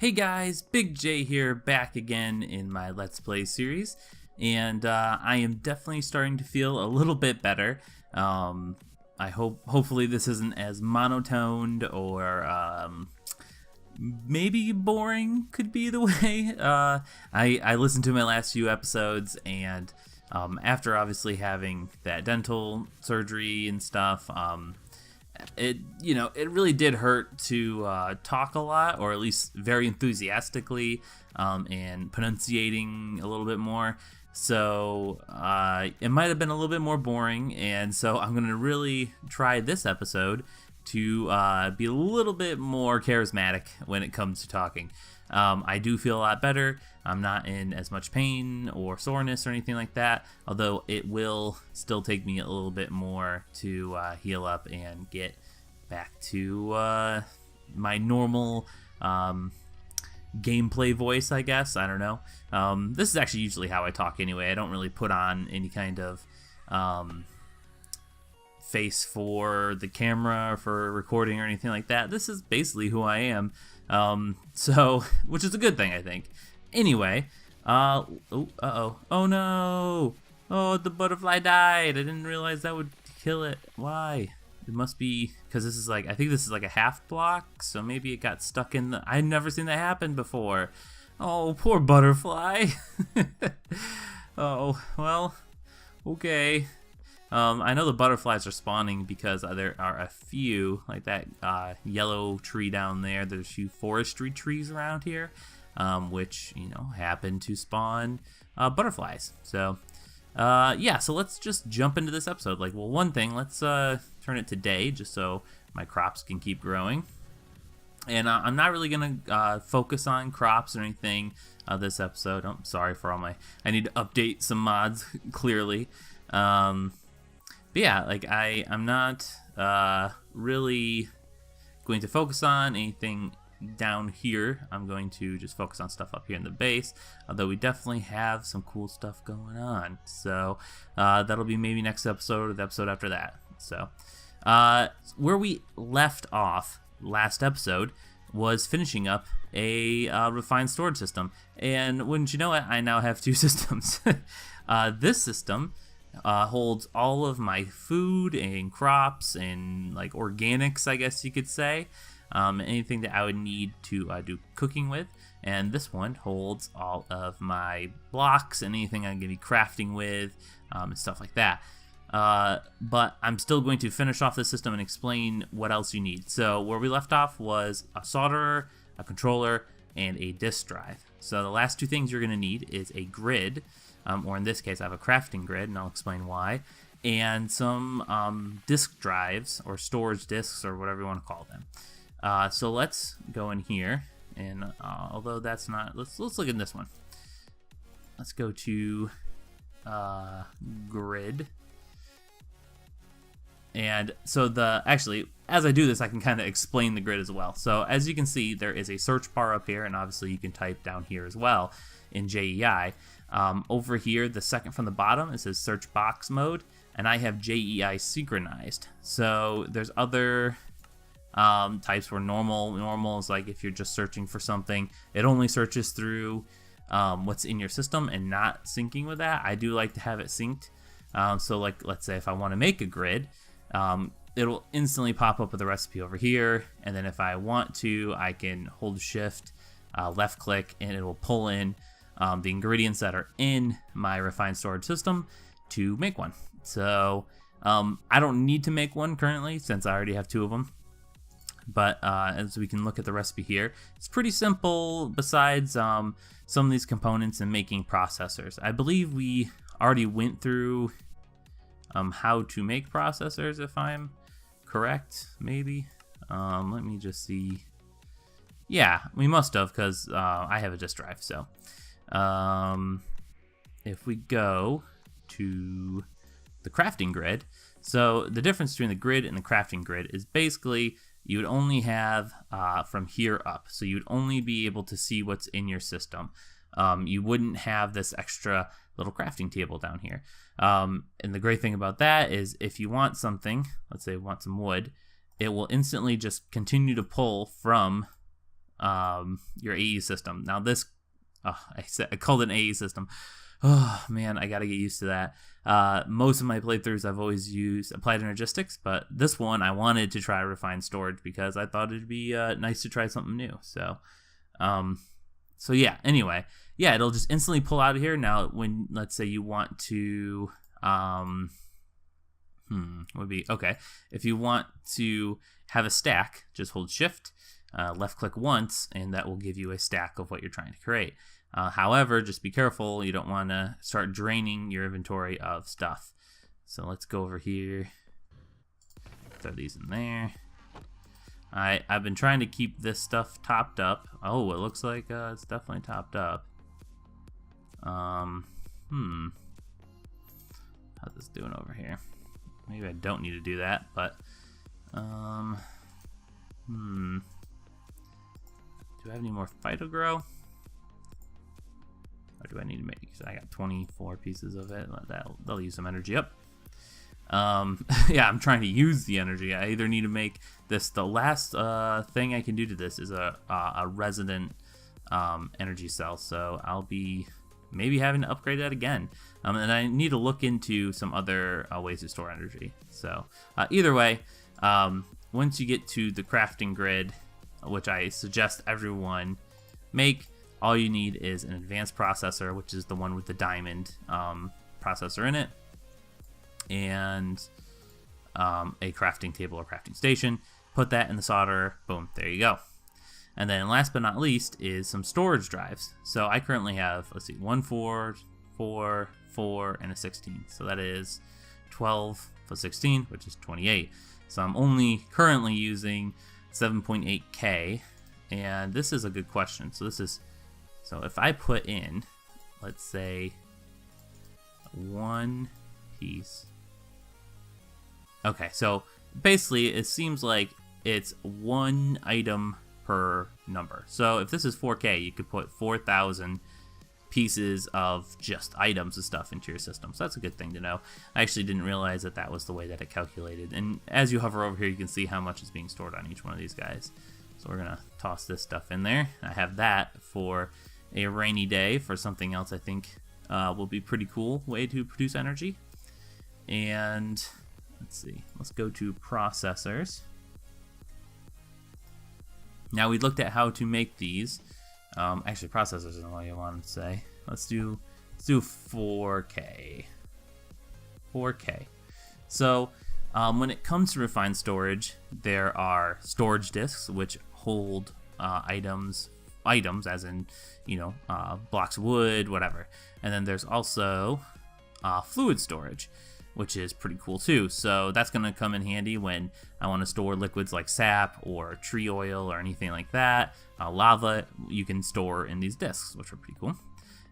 Hey guys, Big J here, back again in my Let's Play series, and I am definitely starting to feel a little bit better. Hopefully this isn't as monotoned or maybe boring could be the way. I listened to my last few episodes, and after obviously having that dental surgery and stuff, it really did hurt to talk a lot, or at least very enthusiastically, and pronunciating a little bit more. So it might have been a little bit more boring, and so I'm gonna really try this episode to be a little bit more charismatic when it comes to talking. I do feel a lot better. I'm not in as much pain or soreness or anything like that, although it will still take me a little bit more to heal up and get back to my normal gameplay voice, I guess. I don't know. This is actually usually how I talk anyway. I don't really put on any kind of face for the camera or for recording or anything like that. This is basically who I am. Which is a good thing, I think. Anyway, oh no, oh, the butterfly died. I didn't realize that would kill it. Why? It must be because this is like, I think this is like a half block, so maybe it got stuck in the, I've never seen that happen before. Oh, poor butterfly. Oh, well, okay. I know the butterflies are spawning because there are a few, like that yellow tree down there. There's a few forestry trees around here, which, happen to spawn butterflies. So, yeah, so let's just jump into this episode. Like, well, one thing, let's turn it to day just so my crops can keep growing. And I'm not really going to focus on crops or anything this episode. I'm sorry for all my, I need to update some mods, clearly. But yeah, like I'm not really going to focus on anything down here. I'm going to just focus on stuff up here in the base, although we definitely have some cool stuff going on. So that'll be maybe next episode or the episode after that. So where we left off last episode was finishing up a refined storage system. And wouldn't you know it, I now have two systems. This system holds all of my food and crops and like organics, I guess you could say, anything that I would need to do cooking with. And this one holds all of my blocks and anything I'm going to be crafting with, and stuff like that. But I'm still going to finish off this system and explain what else you need. So where we left off was a solderer, a controller, and a disk drive. So the last two things you're going to need is a grid, or in this case I have a crafting grid, and I'll explain why, and some disk drives, or storage disks, or whatever you want to call them. So let's go in here, and although that's not, let's look at this one. Let's go to grid. And so actually, as I do this, I can kind of explain the grid as well. So as you can see, there is a search bar up here, and obviously you can type down here as well in JEI. Over here, the second from the bottom, it says search box mode, and I have JEI synchronized. So there's other types where normal is like if you're just searching for something, it only searches through what's in your system and not syncing with that. I do like to have it synced. So like, let's say if I want to make a grid, it'll instantly pop up with a recipe over here, and then if I want to, I can hold shift, left click, and it will pull in the ingredients that are in my refined storage system to make one. So I don't need to make one currently since I already have two of them. But as we can look at the recipe here, it's pretty simple besides some of these components and making processors. I believe we already went through how to make processors, if I'm correct, maybe. Let me just see. Yeah, we must have, because I have a disk drive. So if we go to the crafting grid, so the difference between the grid and the crafting grid is basically you would only have from here up. So you'd only be able to see what's in your system. You wouldn't have this extra little crafting table down here. And the great thing about that is if you want something, let's say you want some wood, it will instantly just continue to pull from your AE system. Now this, I called it an AE system. Oh man, I gotta get used to that. Most of my playthroughs I've always used applied energistics, but this one I wanted to try refined storage because I thought it'd be nice to try something new. So yeah. Anyway, yeah, it'll just instantly pull out of here. Now, when let's say you want to, would be okay. If you want to have a stack, just hold Shift, left click once, and that will give you a stack of what you're trying to create. However, just be careful. You don't want to start draining your inventory of stuff. So let's go over here. Throw these in there. I've been trying to keep this stuff topped up. Oh, it looks like it's definitely topped up. How's this doing over here? Maybe I don't need to do that, but do I have any more Phyto-Gro? Or do I need to make? Because I got 24 pieces of it. That'll use some energy up. Yeah, I'm trying to use the energy. I either need to make this. The last thing I can do to this is a resident energy cell. So I'll be maybe having to upgrade that again. And I need to look into some other ways to store energy. So either way, once you get to the crafting grid, which I suggest everyone make, all you need is an advanced processor, which is the one with the diamond processor in it, and a crafting table or crafting station. Put that in the solderer. Boom, there you go. And then last but not least is some storage drives. So I currently have, let's see, 1, 4, 4, 4, and a 16. So that is 12 plus 16, which is 28. So I'm only currently using 7.8K. And this is a good question. So if I put in, let's say, 1 piece. Okay, so basically it seems like it's 1 item per number. So if this is 4K, you could put 4,000 pieces of just items and stuff into your system. So that's a good thing to know. I actually didn't realize that that was the way that it calculated. And as you hover over here, you can see how much is being stored on each one of these guys. So we're gonna toss this stuff in there. I have that for a rainy day, for something else I think will be pretty cool way to produce energy. And let's see, let's go to processors. Now we looked at how to make these. Actually, processors isn't what you wanted to say. Let's do 4K. 4K. So when it comes to refined storage, there are storage disks which hold items as in, blocks of wood, whatever. And then there's also fluid storage, which is pretty cool too. So that's going to come in handy when I want to store liquids like sap or tree oil or anything like that. Lava you can store in these disks, which are pretty cool.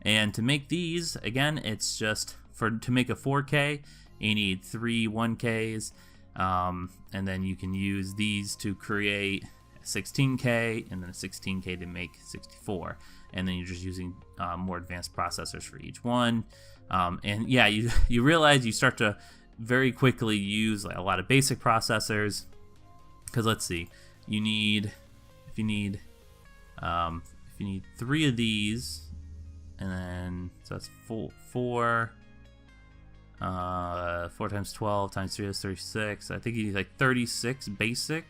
And to make these, again, it's just to make a 4K, you need 3 1Ks, and then you can use these to create 16K and then a 16K to make 64, and then you're just using more advanced processors for each one. And yeah, you realize you start to very quickly use a lot of basic processors, because let's see, if you need 3 of these, and then so that's 4 times 12 times 3 is 36. I think you need like 36 basic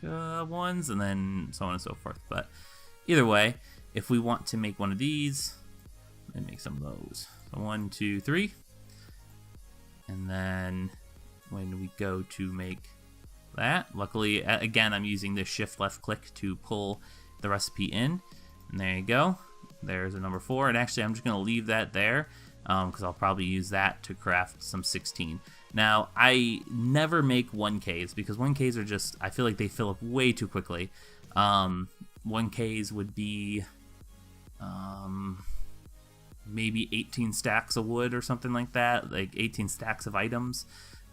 ones, and then so on and so forth. But either way, if we want to make one of these, let me make some of those. So 1, 2, 3, and then when we go to make that, luckily again I'm using this shift left click to pull the recipe in, and there you go. There's a number 4, and actually I'm just gonna leave that there because I'll probably use that to craft some 16. Now, I never make 1Ks because 1Ks are just, I feel like they fill up way too quickly. 1Ks would be maybe 18 stacks of wood or something like that, like 18 stacks of items.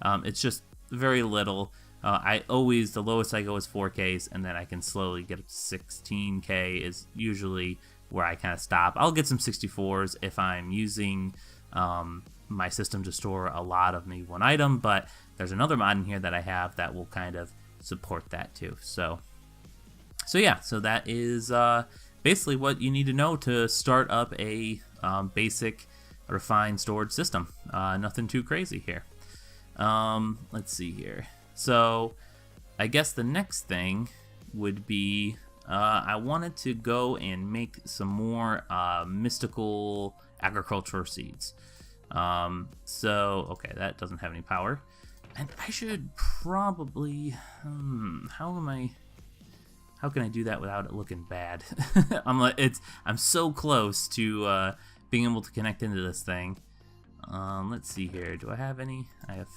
It's just very little. The lowest I go is 4Ks, and then I can slowly get up to 16K is usually where I kind of stop. I'll get some 64s if I'm using my system to store a lot of maybe one item, but there's another mod in here that I have that will kind of support that too. So So yeah, so that is basically what you need to know to start up a basic refined storage system. Nothing too crazy here. Let's see here. So I guess the next thing would be I wanted to go and make some more mystical agriculture seeds. So okay, that doesn't have any power, and I should probably how can I do that without it looking bad? I'm so close to being able to connect into this thing. Let's see here. Do I have any? I have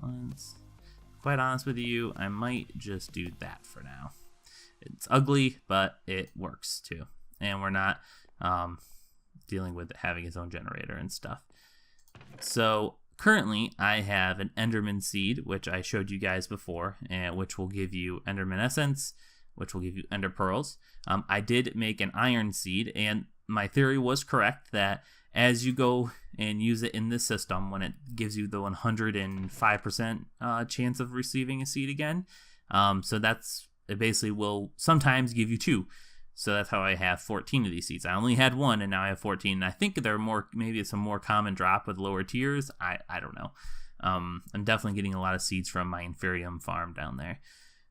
ones. Quite honest with you, I might just do that for now. It's ugly, but it works too, and we're not dealing with it having its own generator and stuff. So currently, I have an Enderman seed, which I showed you guys before, and which will give you Enderman essence, which will give you Ender pearls. I did make an iron seed, and my theory was correct that as you go and use it in this system, when it gives you the 105% chance of receiving a seed again, so it basically will sometimes give you 2. So that's how I have 14 of these seeds. I only had 1, and now I have 14. And I think there are more, maybe it's a more common drop with lower tiers. I don't know. I'm definitely getting a lot of seeds from my Inferium farm down there.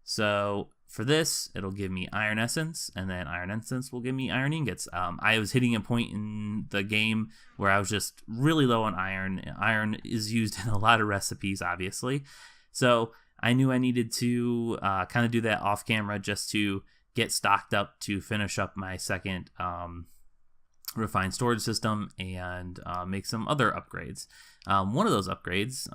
So for this, it'll give me Iron Essence, and then Iron Essence will give me Iron Ingots. I was hitting a point in the game where I was just really low on iron. Iron is used in a lot of recipes, obviously. So I knew I needed to kind of do that off camera just to get stocked up to finish up my second refined storage system and make some other upgrades. One of those upgrades,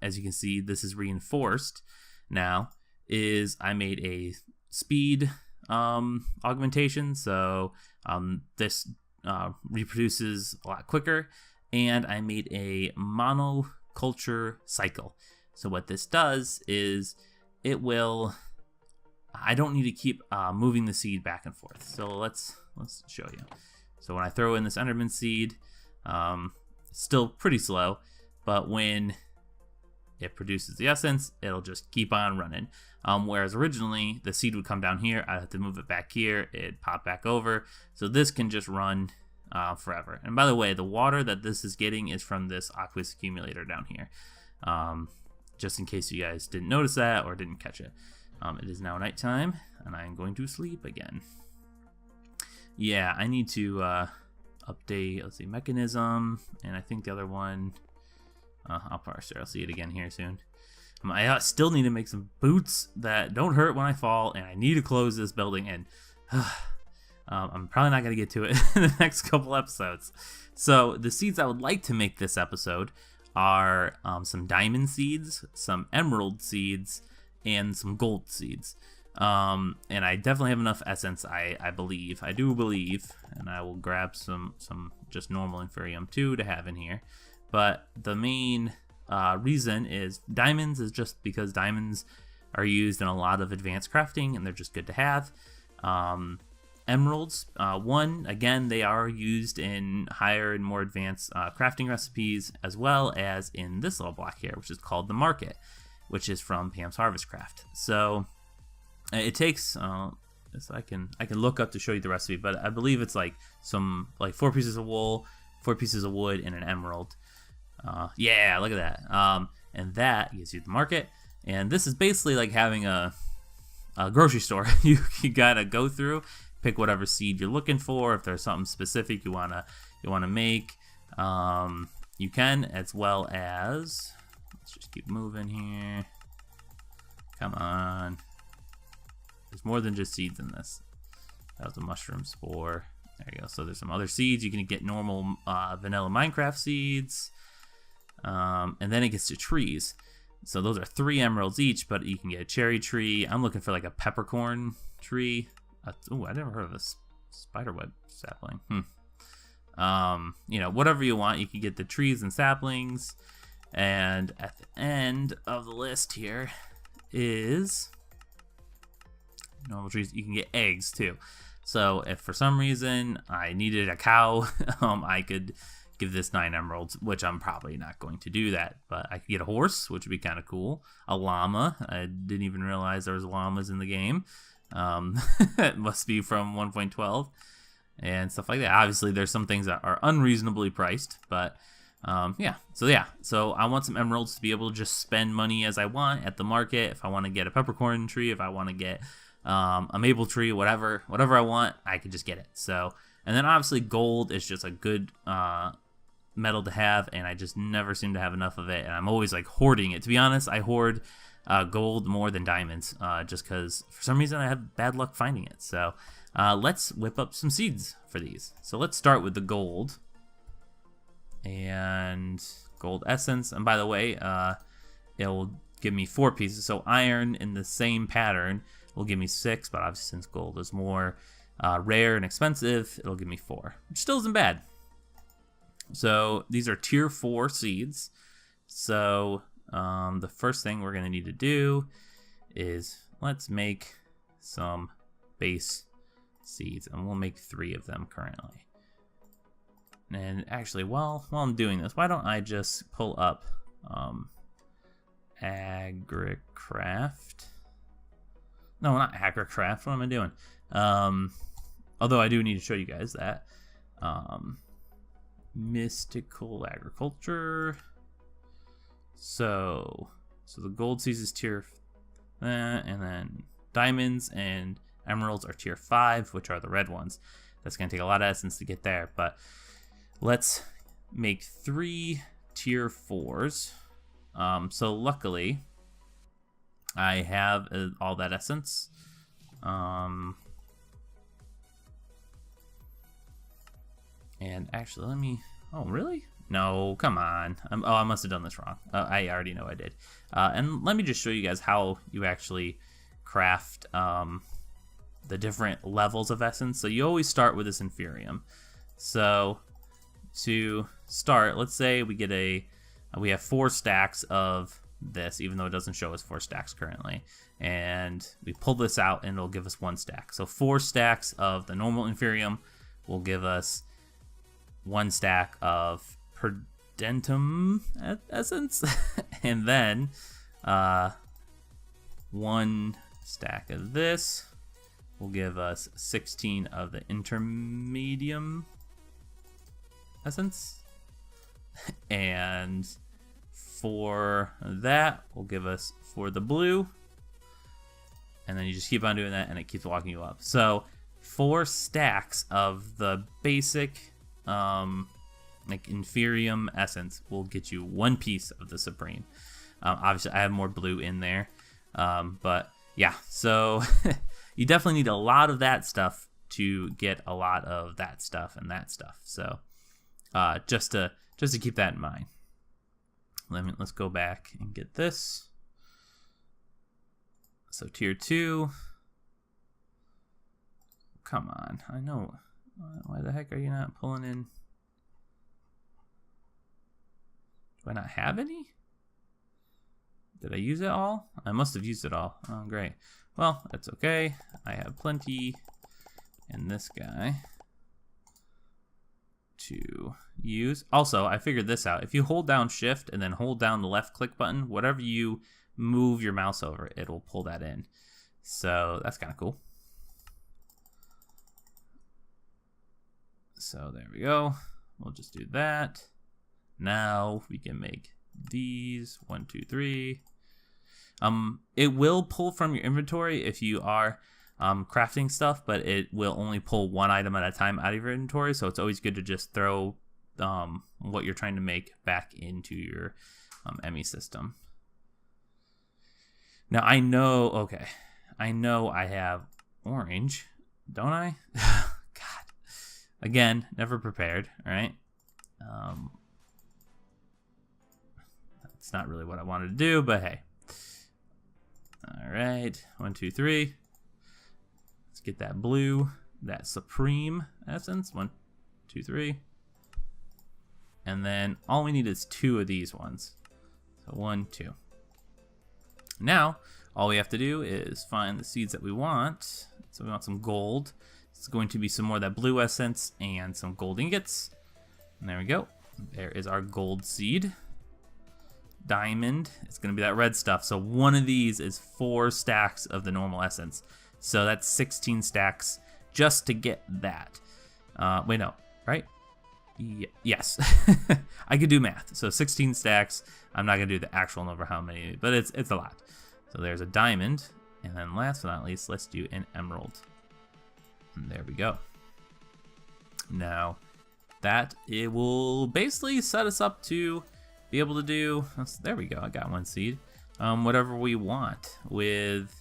as you can see, this is reinforced now, is I made a speed augmentation. So this reproduces a lot quicker, and I made a monoculture cycle. So what this does is it will, I don't need to keep moving the seed back and forth. So let's show you. So when I throw in this Enderman seed, it's still pretty slow, but when it produces the essence, it'll just keep on running. Whereas originally the seed would come down here, I'd have to move it back here, it'd pop back over. So this can just run forever. And by the way, the water that this is getting is from this aqueous accumulator down here. Just in case you guys didn't notice that or didn't catch it. It is now nighttime, and I am going to sleep again. Yeah, I need to update, let's see, mechanism, and I think the other one, I'll parse it. I'll see it again here soon. I still need to make some boots that don't hurt when I fall, and I need to close this building, and I'm probably not going to get to it in the next couple episodes. So the seeds I would like to make this episode are some diamond seeds, some emerald seeds, and some gold seeds. And I definitely have enough essence, I do believe, and I will grab some just normal Inferium too to have in here. But the main reason is diamonds is just because diamonds are used in a lot of advanced crafting, and they're just good to have. Emeralds, again, they are used in higher and more advanced crafting recipes, as well as in this little block here, which is called the Market, which is from Pam's Harvest Craft. So it takes, so I can look up to show you the recipe, but I believe it's like 4 pieces of wool, 4 pieces of wood, and an emerald. Yeah, look at that. And that gives you the Market. And this is basically like having a grocery store. you gotta go through, pick whatever seed you're looking for. If there's something specific you wanna make, you can, as well as, let's just keep moving here. Come on. There's more than just seeds in this. That was a mushroom spore. There you go. So there's some other seeds. You can get normal vanilla Minecraft seeds. And then it gets to trees. So those are 3 emeralds each, but you can get a cherry tree. I'm looking for like a peppercorn tree. Oh, I never heard of a spiderweb sapling. Whatever you want, you can get the trees and saplings. And at the end of the list here is normal trees. You can get eggs too. So if for some reason I needed a cow, I could give this 9 emeralds, which I'm probably not going to do that, but I could get a horse, which would be kind of cool. A llama. I didn't even realize there was llamas in the game. It must be from 1.12 and stuff like that. Obviously, there's some things that are unreasonably priced, but yeah. So I want some emeralds to be able to just spend money as I want at the market. If I want to get a peppercorn tree, if I want to get a maple tree, whatever I want, I can just get it. So, and then obviously gold is just a good metal to have, and I just never seem to have enough of it, and I'm always like hoarding it. To be honest, I hoard gold more than diamonds, just because for some reason I have bad luck finding it. So let's whip up some seeds for these. So let's start with the gold and gold essence. And by the way, it will give me 4 pieces. So iron in the same pattern will give me 6, but obviously since gold is more rare and expensive, it'll give me 4, which still isn't bad. So these are tier 4 seeds. So the first thing we're gonna need to do is let's make some base seeds, and we'll make 3 of them currently. And actually, while I'm doing this, why don't I just pull up AgriCraft? No, not AgriCraft. What am I doing? Although I do need to show you guys that. Mystical agriculture. So the gold seeds is tier, and then diamonds and emeralds are tier 5, which are the red ones. That's gonna take a lot of essence to get there, but let's make 3 tier 4s. So luckily, I have all that essence. And actually, let me. Oh, really? No, come on. I must have done this wrong. I already know I did. And let me just show you guys how you actually craft the different levels of essence. So you always start with this inferium. So to start, let's say we get we have 4 stacks of this, even though it doesn't show us 4 stacks currently. And we pull this out and it'll give us 1 stack. So 4 stacks of the normal inferium will give us 1 stack of Perdentum essence, and then 1 stack of this will give us 16 of the intermedium essence, and for that will give us for the blue, and then you just keep on doing that and it keeps walking you up. So 4 stacks of the basic like inferium essence will get you 1 piece of the supreme. Obviously I have more blue in there, but yeah, so you definitely need a lot of that stuff to get a lot of that stuff and that stuff. So just to keep that in mind. Let's go back and get this. So tier 2. Come on, I know. Why the heck are you not pulling in? Do I not have any? Did I use it all? I must have used it all. Oh, great. Well, that's okay. I have plenty in this guy to use. Also, I figured this out. If you hold down shift and then hold down the left click button, whatever you move your mouse over, it'll pull that in. So that's kind of cool. So there we go. We'll just do that. Now we can make these 1, 2, 3. It will pull from your inventory if you are crafting stuff, but it will only pull 1 item at a time out of your inventory. So it's always good to just throw what you're trying to make back into your ME system. Now I know I have orange, don't I? God, again, never prepared. All right. It's not really what I wanted to do, but hey. All right, 1, 2, 3. Let's get that blue, that supreme essence. 1, 2, 3. And then all we need is 2 of these ones. So 1, 2. Now, all we have to do is find the seeds that we want. So we want some gold. It's going to be some more of that blue essence and some gold ingots. And there we go. There is our gold seed. Diamond, it's going to be that red stuff. So one of these is 4 stacks of the normal essence. So that's 16 stacks just to get that. Wait, no, right? Yes, I could do math. So 16 stacks. I'm not gonna do the actual number how many, but it's a lot. So there's a diamond, and then last but not least, let's do an emerald. And there we go. Now that it will basically set us up to be able to do. There we go. I got one seed. Whatever we want with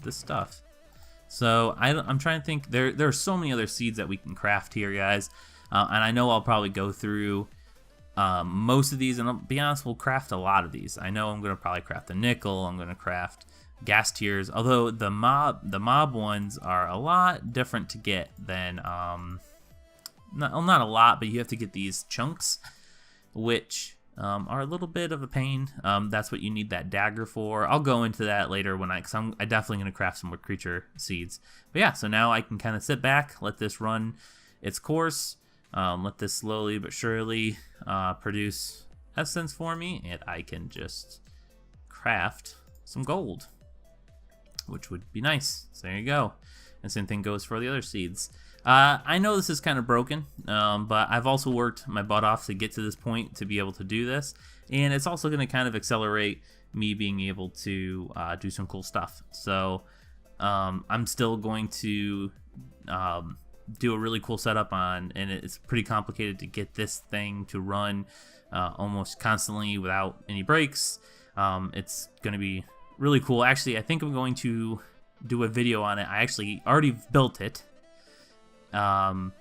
this stuff. So I'm trying to think. There are so many other seeds that we can craft here, guys. And I know I'll probably go through most of these, and I'll be honest, we'll craft a lot of these. I know I'm going to probably craft the nickel, I'm going to craft gas tiers, although the mob ones are a lot different to get than, not a lot, but you have to get these chunks, which are a little bit of a pain. That's what you need that dagger for. I'll go into that later because I'm definitely going to craft some more creature seeds. But yeah, so now I can kind of sit back, let this run its course. Let this slowly but surely produce essence for me, and I can just craft some gold, which would be nice. So there you go. And same thing goes for the other seeds. I know this is kind of broken, but I've also worked my butt off to get to this point to be able to do this, and it's also going to kind of accelerate me being able to do some cool stuff. So I'm still going to do a really cool setup on, and it's pretty complicated to get this thing to run almost constantly without any breaks. It's going to be really cool. Actually, I think I'm going to do a video on it. I actually already built it. I'm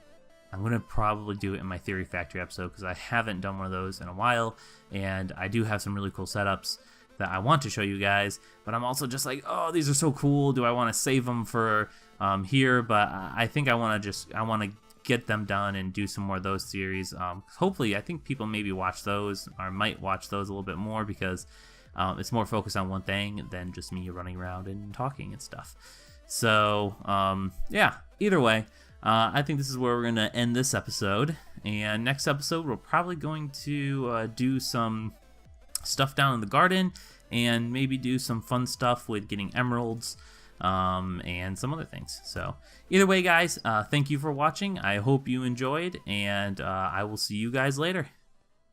going to probably do it in my Theory Factory episode because I haven't done one of those in a while, and I do have some really cool setups that I want to show you guys, but I'm also just like, oh, these are so cool. Do I want to save them for here? But I think I want to get them done and do some more of those series. Hopefully, I think people maybe watch those or might watch those a little bit more because it's more focused on one thing than just me running around and talking and stuff. So yeah, either way, I think this is where we're going to end this episode. And next episode, we're probably going to do some stuff down in the garden and maybe do some fun stuff with getting emeralds and some other things. So either way, guys, thank you for watching. I hope you enjoyed, and I will see you guys later.